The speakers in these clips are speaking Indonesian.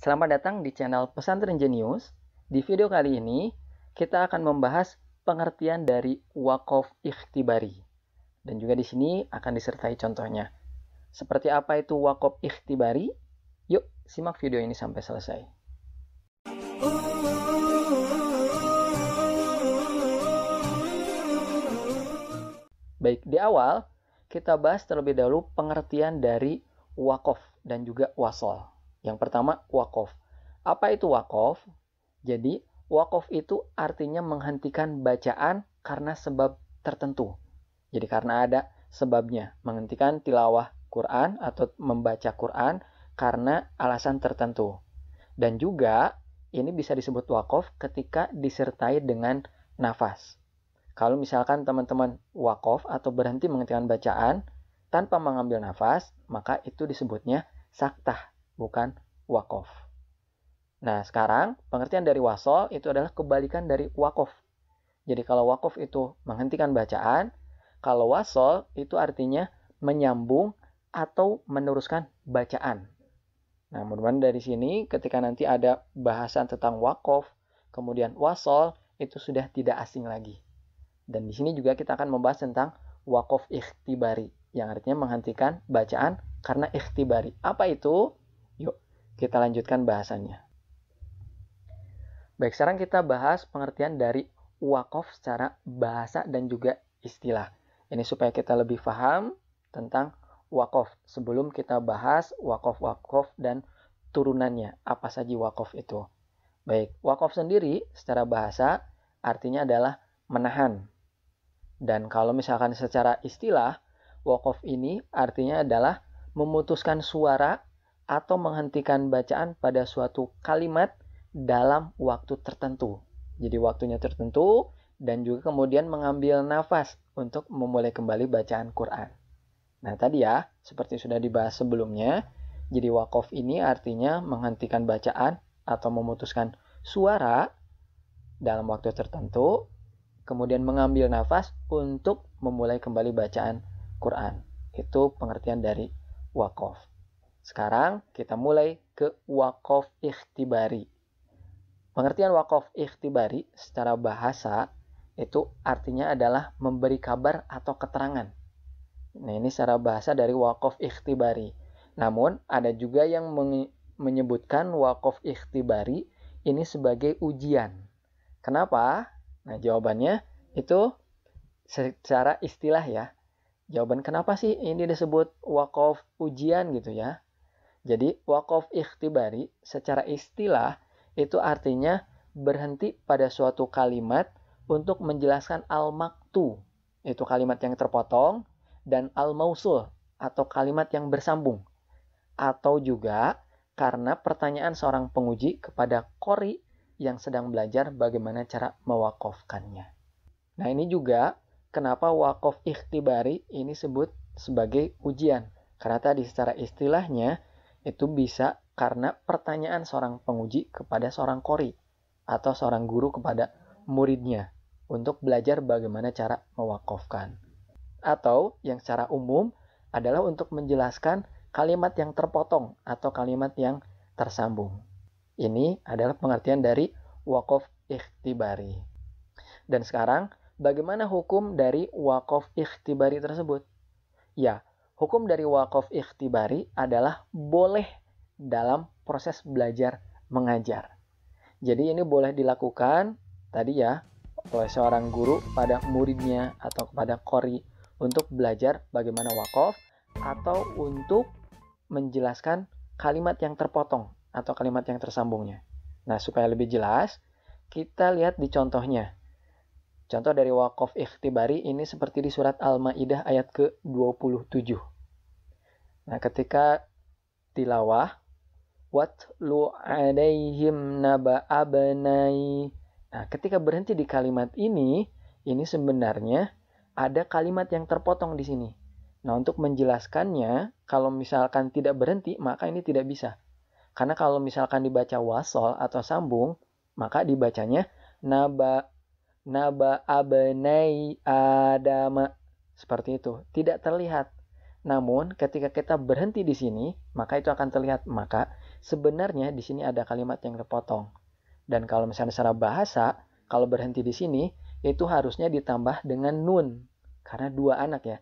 Selamat datang di channel Pesantren Jenius. Di video kali ini, kita akan membahas pengertian dari waqaf ikhtibari. Dan juga di sini akan disertai contohnya. Seperti apa itu waqaf ikhtibari? Yuk, simak video ini sampai selesai. Baik, di awal kita bahas terlebih dahulu pengertian dari waqaf dan juga wasol. Yang pertama, waqaf. Apa itu waqaf? Jadi, waqaf itu artinya menghentikan bacaan karena sebab tertentu. Jadi karena ada sebabnya, menghentikan tilawah Quran atau membaca Quran karena alasan tertentu. Dan juga ini bisa disebut waqaf ketika disertai dengan nafas. Kalau misalkan teman-teman waqaf atau berhenti menghentikan bacaan tanpa mengambil nafas, maka itu disebutnya saktah, bukan waqaf. Nah, sekarang pengertian dari wasol itu adalah kebalikan dari waqaf. Jadi kalau waqaf itu menghentikan bacaan, kalau wasol itu artinya menyambung atau meneruskan bacaan. Nah, mudah-mudahan dari sini ketika nanti ada bahasan tentang waqaf, kemudian wasol, itu sudah tidak asing lagi. Dan di sini juga kita akan membahas tentang waqaf ikhtibari, yang artinya menghentikan bacaan karena ikhtibari. Apa itu? Yuk, kita lanjutkan bahasannya. Baik, sekarang kita bahas pengertian dari waqaf secara bahasa dan juga istilah. Ini supaya kita lebih paham tentang waqaf sebelum kita bahas waqaf-waqaf dan turunannya. Apa saja waqaf itu? Baik, waqaf sendiri secara bahasa artinya adalah menahan. Dan kalau misalkan secara istilah, waqaf ini artinya adalah memutuskan suara atau menghentikan bacaan pada suatu kalimat dalam waktu tertentu. Jadi waktunya tertentu dan juga kemudian mengambil nafas untuk memulai kembali bacaan Quran. Nah tadi ya, seperti sudah dibahas sebelumnya, jadi waqaf ini artinya menghentikan bacaan atau memutuskan suara dalam waktu tertentu, kemudian mengambil nafas untuk memulai kembali bacaan Quran. Itu pengertian dari waqaf. Sekarang kita mulai ke waqaf ikhtibari. Pengertian waqaf ikhtibari secara bahasa itu artinya adalah memberi kabar atau keterangan. Nah, ini secara bahasa dari waqaf ikhtibari. Namun, ada juga yang menyebutkan waqaf ikhtibari ini sebagai ujian. Kenapa? Nah, jawabannya itu secara istilah ya. Jawaban kenapa sih ini disebut waqaf ujian gitu ya. Jadi, waqaf ikhtibari secara istilah itu artinya berhenti pada suatu kalimat untuk menjelaskan al-maktu. Itu kalimat yang terpotong dan al-mausul atau kalimat yang bersambung. Atau juga karena pertanyaan seorang penguji kepada qori yang sedang belajar bagaimana cara mewakafkannya. Nah ini juga kenapa waqaf ikhtibari ini disebut sebagai ujian. Karena tadi secara istilahnya itu bisa karena pertanyaan seorang penguji kepada seorang qori atau seorang guru kepada muridnya untuk belajar bagaimana cara mewakafkan. Atau yang secara umum adalah untuk menjelaskan kalimat yang terpotong atau kalimat yang tersambung. Ini adalah pengertian dari waqaf ikhtibari. Dan sekarang, bagaimana hukum dari waqaf ikhtibari tersebut? Ya, hukum dari waqaf ikhtibari adalah boleh dalam proses belajar mengajar. Jadi ini boleh dilakukan tadi ya oleh seorang guru pada muridnya atau kepada qori untuk belajar bagaimana waqaf atau untuk menjelaskan kalimat yang terpotong atau kalimat yang tersambungnya. Nah, supaya lebih jelas, kita lihat di contohnya. Contoh dari waqaf ikhtibari ini seperti di surat Al-Maidah ayat ke-27. Nah, ketika tilawah, watlu alaihim naba abnai. Nah, ketika berhenti di kalimat ini sebenarnya ada kalimat yang terpotong di sini. Nah, untuk menjelaskannya, kalau misalkan tidak berhenti, maka ini tidak bisa. Karena kalau misalkan dibaca wasol atau sambung, maka dibacanya naba abnai adama. Seperti itu. Tidak terlihat. Namun ketika kita berhenti di sini, maka itu akan terlihat. Maka sebenarnya di sini ada kalimat yang terpotong. Dan kalau misalnya secara bahasa, kalau berhenti di sini, itu harusnya ditambah dengan nun. Karena 2 anak ya.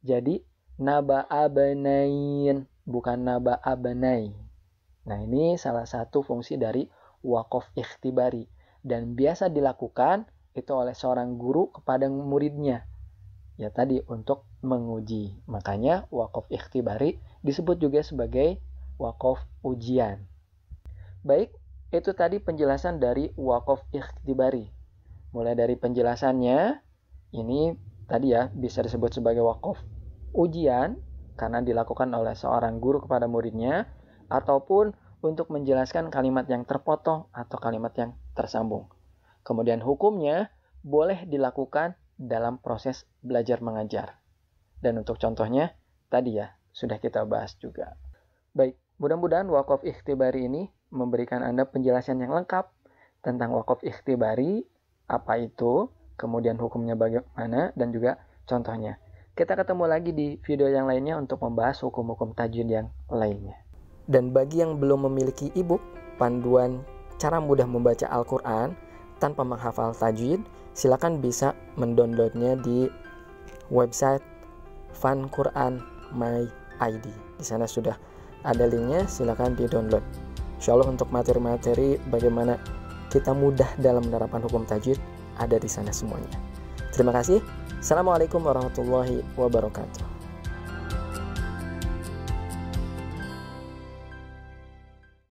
Jadi, naba'a banain, bukan naba'a banai. Nah, ini salah satu fungsi dari waqaf ikhtibari. Dan biasa dilakukan itu oleh seorang guru kepada muridnya. Ya tadi, untuk menguji. Makanya waqaf ikhtibari disebut juga sebagai waqaf ujian. Baik, itu tadi penjelasan dari waqaf ikhtibari. Mulai dari penjelasannya, ini tadi ya bisa disebut sebagai waqaf ujian karena dilakukan oleh seorang guru kepada muridnya, ataupun untuk menjelaskan kalimat yang terpotong atau kalimat yang tersambung. Kemudian hukumnya boleh dilakukan dalam proses belajar mengajar. Dan untuk contohnya, tadi ya, sudah kita bahas juga. Baik, mudah-mudahan waqaf ikhtibari ini memberikan Anda penjelasan yang lengkap tentang waqaf ikhtibari, apa itu, kemudian hukumnya bagaimana, dan juga contohnya. Kita ketemu lagi di video yang lainnya untuk membahas hukum-hukum tajwid yang lainnya. Dan bagi yang belum memiliki e-book panduan cara mudah membaca Al-Quran tanpa menghafal tajwid, silakan bisa mendownloadnya di website Fan Quran My ID. Di sana sudah ada linknya, silakan di-download. Insya Allah untuk materi-materi bagaimana kita mudah dalam menerapkan hukum tajwid ada di sana semuanya. Terima kasih. Assalamualaikum warahmatullahi wabarakatuh.